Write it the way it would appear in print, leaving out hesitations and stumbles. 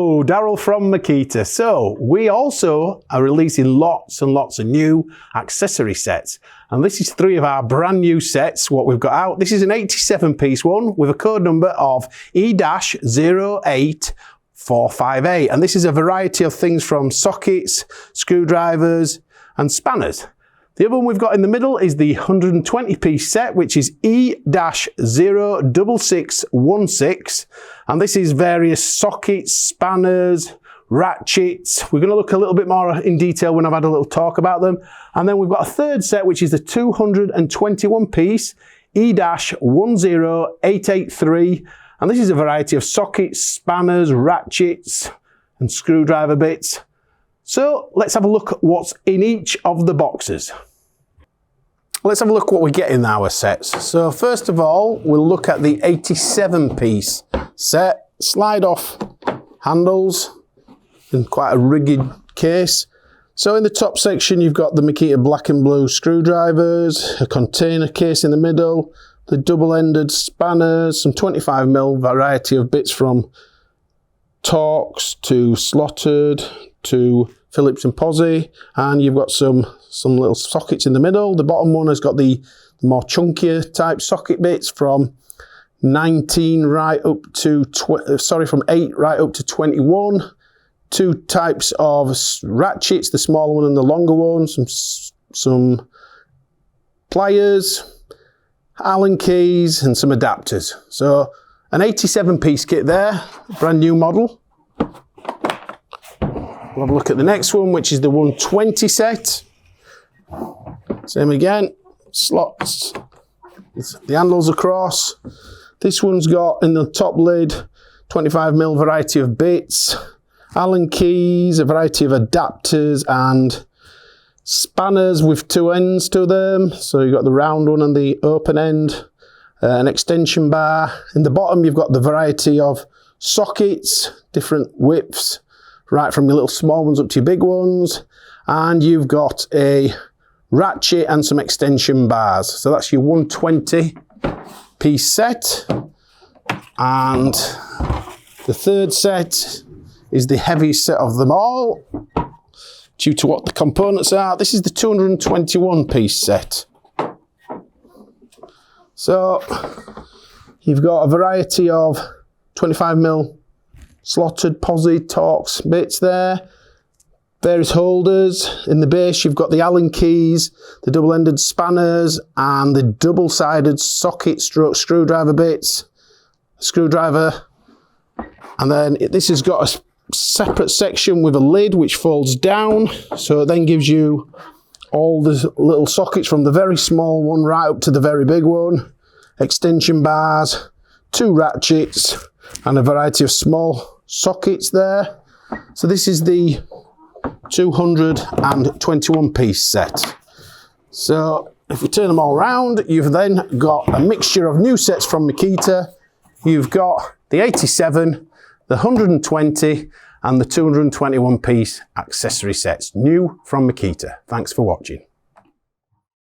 Hello, Daryl from Makita. So we also are releasing lots and lots of new accessory sets. And this is 3 of our brand new sets, what we've got out. This is an 87-piece one with a code number of E-08458. And this is a variety of things from sockets, screwdrivers and spanners. The other one we've got in the middle is the 120-piece set, which is E-06616. And this is various sockets, spanners, ratchets. We're going to look a little bit more in detail when I've had a little talk about them. And then we've got a third set, which is the 221-piece E-10883. And this is a variety of sockets, spanners, ratchets, and screwdriver bits. So let's have a look at what's in each of the boxes. Let's have a look what we get in our sets. So first of all, we'll look at the 87-piece set. Slide off handles in quite a rigid case. So in the top section, you've got the Makita black and blue screwdrivers, a container case in the middle, the double-ended spanners, some 25mm variety of bits from Torx to slotted to Phillips and Posse, and you've got some little sockets in the middle. The bottom one has got the more chunkier type socket bits from 19 right up to from 8 right up to 21. 2 types of ratchets, the smaller one and the longer one, some pliers, Allen keys and some adapters. So an 87-piece kit there, brand new model. We'll have a look at the next one, which is the 120 set. Same again, slots, the handles across. This one's got in the top lid 25mm variety of bits, Allen keys, a variety of adapters and spanners with 2 ends to them. So you've got the round one and the open end, an extension bar. In the bottom you've got the variety of sockets, different widths, right from your little small ones up to your big ones. And you've got a ratchet and some extension bars. So that's your 120-piece set. And the third set is the heaviest set of them all, due to what the components are. This is the 221-piece set. So you've got a variety of 25mm slotted Posse Torx bits there, various holders. In the base you've got the Allen keys, the double-ended spanners and the double-sided socket stroke screwdriver bits, screwdriver. And then this has got a separate section with a lid which folds down, so it then gives you all the little sockets from the very small one right up to the very big one, extension bars, 2 ratchets and a variety of small sockets there. So this is the 221-piece set. So if you turn them all around, you've then got a mixture of new sets from Makita. You've got the 87, the 120 and the 221-piece accessory sets, new from Makita. Thanks for watching.